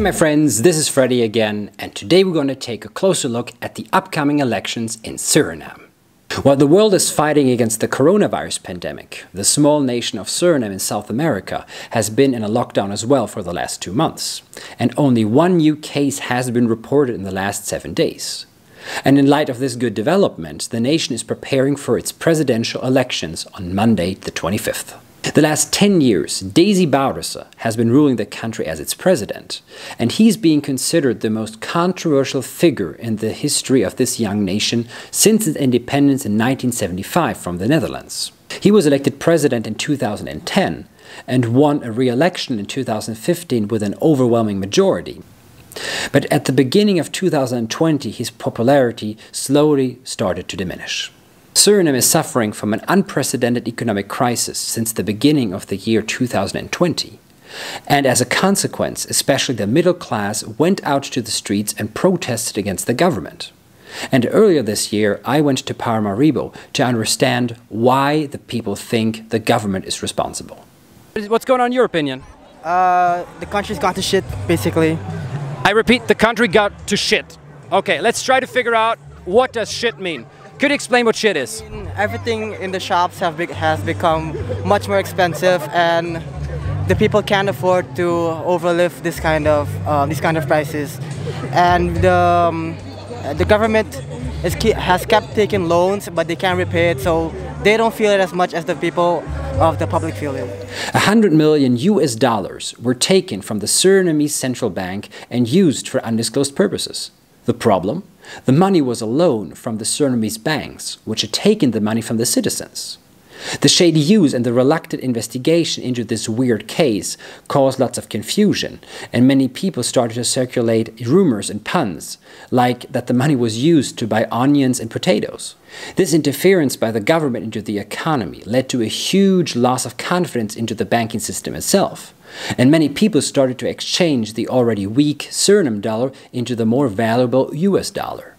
my friends, this is Freddy again, and today we're going to take a closer look at the upcoming elections in Suriname. While the world is fighting against the coronavirus pandemic, the small nation of Suriname in South America has been in a lockdown as well for the last 2 months, and only one new case has been reported in the last 7 days. And in light of this good development, the nation is preparing for its presidential elections on Monday the 25th. The last 10 years, Bouterse has been ruling the country as its president, and he's being considered the most controversial figure in the history of this young nation since its independence in 1975 from the Netherlands. He was elected president in 2010 and won a re-election in 2015 with an overwhelming majority. But at the beginning of 2020, his popularity slowly started to diminish. Suriname is suffering from an unprecedented economic crisis since the beginning of the year 2020. And as a consequence, especially the middle class went out to the streets and protested against the government. And earlier this year, I went to Paramaribo to understand why the people think the government is responsible. What's going on in your opinion? The country's gone to shit, basically. I repeat, the country got to shit. Okay, let's try to figure out what does shit mean. Could you explain what shit is? Everything in the shops has become much more expensive, and the people can't afford to overlive these kind of prices. And the government has kept taking loans, but they can't repay it, so they don't feel it as much as the people of the public feel it. $100 million were taken from the Surinamese central bank and used for undisclosed purposes. The problem? The money was a loan from the Surinamese banks, which had taken the money from the citizens. The shady use and the reluctant investigation into this weird case caused lots of confusion, and many people started to circulate rumors and puns, like that the money was used to buy onions and potatoes. This interference by the government into the economy led to a huge loss of confidence into the banking system itself, and many people started to exchange the already weak Suriname dollar into the more valuable US dollar.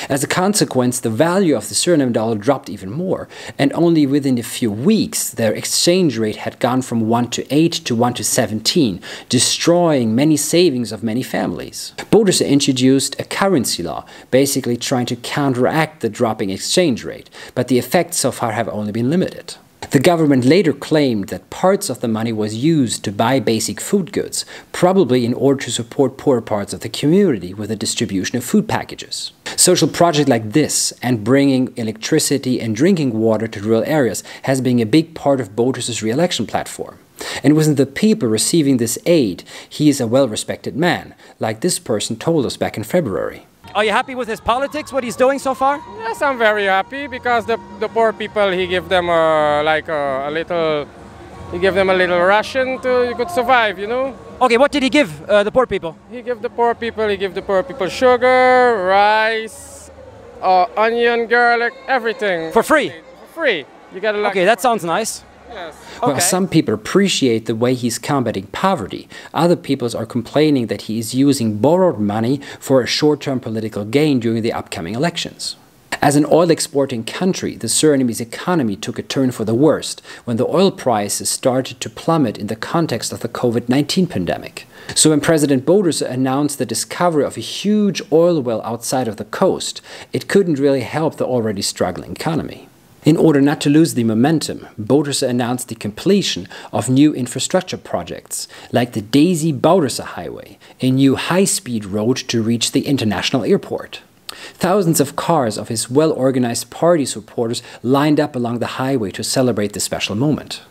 As a consequence, the value of the Suriname dollar dropped even more, and only within a few weeks their exchange rate had gone from 1 to 8 to 1 to 17, destroying many savings of many families. Bouterse introduced a currency law, basically trying to counteract the dropping exchange rate, but the effects so far have only been limited. The government later claimed that parts of the money was used to buy basic food goods, probably in order to support poorer parts of the community with the distribution of food packages. Social projects like this and bringing electricity and drinking water to rural areas has been a big part of Bouterse's re-election platform. And with the people receiving this aid, he is a well-respected man, like this person told us back in February. Are you happy with his politics, what he's doing so far? Yes, I'm very happy because the poor people, he give them a little ration to you could survive, you know. Okay, what did he give the poor people? He give the poor people sugar, rice, onion, garlic, everything. For free? For free. You get a lot. Okay, that sounds nice. Yes. Well, Okay. some people appreciate the way he's combating poverty. Other people are complaining that he is using borrowed money for a short-term political gain during the upcoming elections. As an oil-exporting country, the Surinamese economy took a turn for the worst when the oil prices started to plummet in the context of the COVID-19 pandemic. So when President Bouterse announced the discovery of a huge oil well outside of the coast, it couldn't really help the already struggling economy. In order not to lose the momentum, Bouterse announced the completion of new infrastructure projects, like the Bouterse Highway, a new high-speed road to reach the international airport. Thousands of cars of his well-organized party supporters lined up along the highway to celebrate this special moment.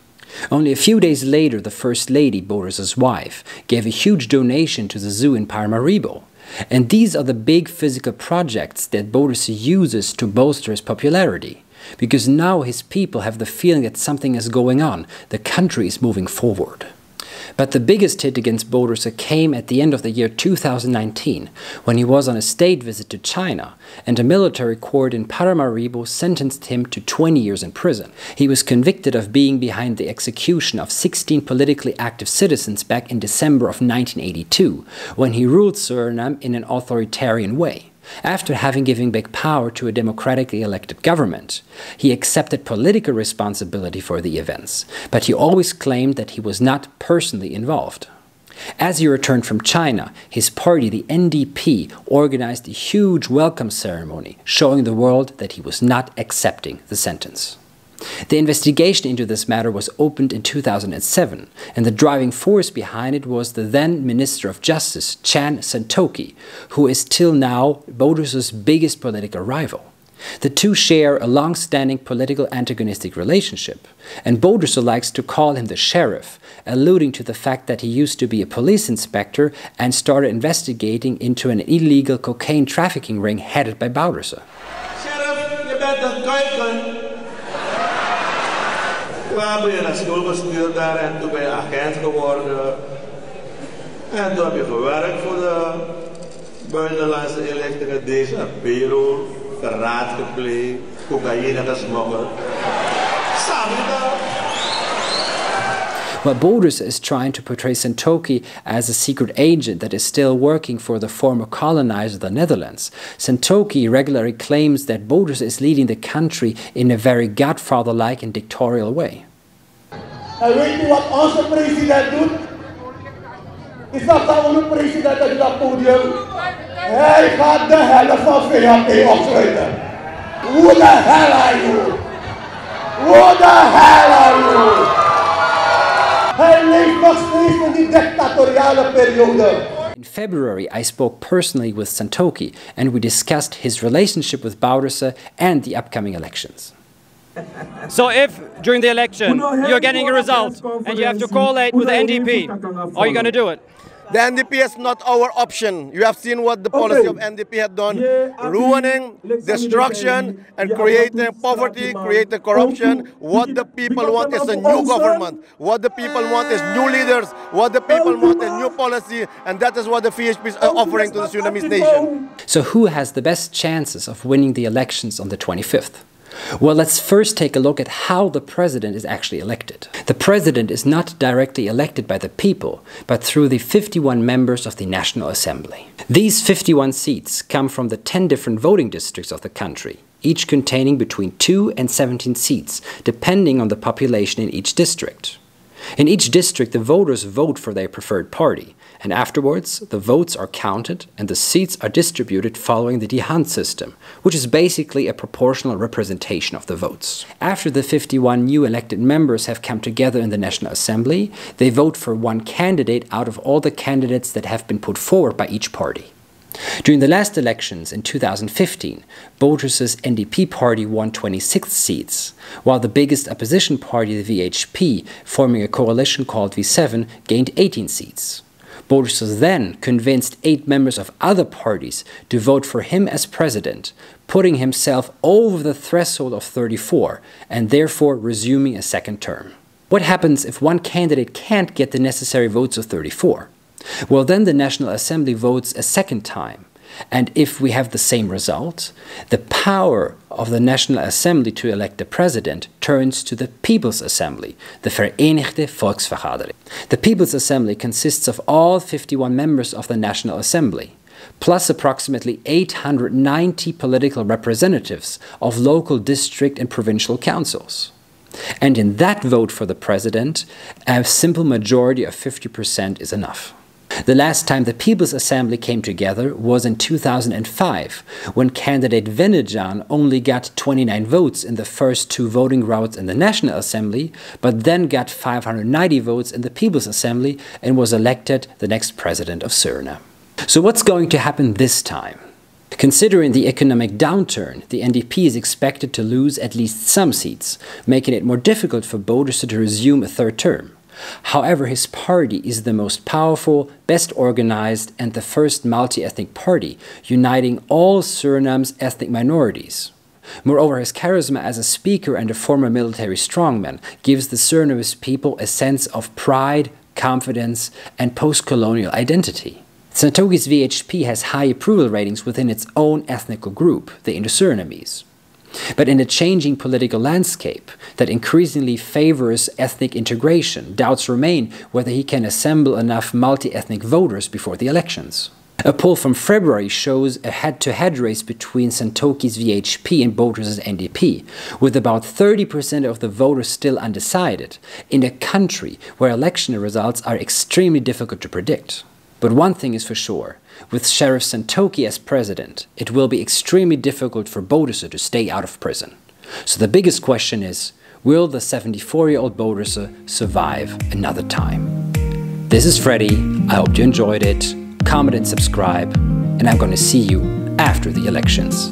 Only a few days later, the First Lady, Bouterse's wife, gave a huge donation to the zoo in Paramaribo. And these are the big physical projects that Bouterse uses to bolster his popularity. Because now his people have the feeling that something is going on, the country is moving forward. But the biggest hit against Bouterse came at the end of the year 2019, when he was on a state visit to China, and a military court in Paramaribo sentenced him to 20 years in prison. He was convicted of being behind the execution of 16 politically active citizens back in December of 1982, when he ruled Suriname in an authoritarian way. After having given back power to a democratically elected government, he accepted political responsibility for the events, but he always claimed that he was not personally involved. As he returned from China, his party, the NDP, organized a huge welcome ceremony, showing the world that he was not accepting the sentence. The investigation into this matter was opened in 2007, and the driving force behind it was the then Minister of Justice, Santokhi, who is till now Bouterse's biggest political rival. The two share a long-standing political antagonistic relationship, and Bouterse likes to call him the sheriff, alluding to the fact that he used to be a police inspector and started investigating into an illegal cocaine trafficking ring headed by Bouterse. Sheriff, je bent een kuiken. Waar ben je naar school gestuurd daar en toen ben je agent geworden. En toen heb je gewerkt voor de buitenlandse elektrische dienst, payroll, verraad gepleegd, cocaïne gesmokkeld. While Bouterse is trying to portray Santokhi as a secret agent that is still working for the former colonizer, the Netherlands, Santokhi regularly claims that Bouterse is leading the country in a very godfather-like and dictatorial way. En weet u wat onze president doet? Is dat onze president uit dat podium? Hij gaat de helft van VHP opsluiten. Who the hell are you? Who the hell are you? Hij leeft nog steeds in die dictatoriale periode. In February, I spoke personally with Santokhi, and we discussed his relationship with Bouterse and the upcoming elections. So if, during the election, you're getting a result and you have to collate with the NDP, are you going to do it? The NDP is not our option. You have seen what the policy of NDP had done, ruining, destruction, and creating poverty, creating corruption. What the people want is a new government. What the people want is new leaders. What the people want is new policy, and that is what the VHP is offering to the Surinamese nation. So who has the best chances of winning the elections on the 25th? Well, let's first take a look at how the president is actually elected. The president is not directly elected by the people, but through the 51 members of the National Assembly. These 51 seats come from the 10 different voting districts of the country, each containing between 2 and 17 seats, depending on the population in each district. In each district, the voters vote for their preferred party, and afterwards the votes are counted and the seats are distributed following the hand system, which is basically a proportional representation of the votes. After the 51 new elected members have come together in the National Assembly, they vote for one candidate out of all the candidates that have been put forward by each party. During the last elections in 2015, Bouterse's NDP party won 26 seats, while the biggest opposition party, the VHP, forming a coalition called V7, gained 18 seats. Bouterse then convinced 8 members of other parties to vote for him as president, putting himself over the threshold of 34 and therefore resuming a second term. What happens if one candidate can't get the necessary votes of 34? Well, then the National Assembly votes a second time, and if we have the same result, the power of the National Assembly to elect the president turns to the People's Assembly, the Verenigde Volksvergadering. The People's Assembly consists of all 51 members of the National Assembly, plus approximately 890 political representatives of local district and provincial councils. And in that vote for the president, a simple majority of 50% is enough. The last time the People's Assembly came together was in 2005, when candidate Vennejan only got 29 votes in the first 2 voting rounds in the National Assembly, but then got 590 votes in the People's Assembly and was elected the next president of Suriname. So what's going to happen this time? Considering the economic downturn, the NDP is expected to lose at least some seats, making it more difficult for Bouterse to resume a third term. However, his party is the most powerful, best organized, and the first multi-ethnic party, uniting all Suriname's ethnic minorities. Moreover, his charisma as a speaker and a former military strongman gives the Surinamese people a sense of pride, confidence, and post-colonial identity. Santokhi's VHP has high approval ratings within its own ethnical group, the Indo-Surinamese. But in a changing political landscape that increasingly favors ethnic integration, doubts remain whether he can assemble enough multi-ethnic voters before the elections. A poll from February shows a head-to-head race between Santokhi's VHP and Bouterse's NDP, with about 30% of the voters still undecided, in a country where election results are extremely difficult to predict. But one thing is for sure, with Sheriff Santokhi as president, it will be extremely difficult for Bouterse to stay out of prison. So the biggest question is, will the 74-year-old Bouterse survive another time? This is Freddy, I hope you enjoyed it. Comment and subscribe, and I'm going to see you after the elections.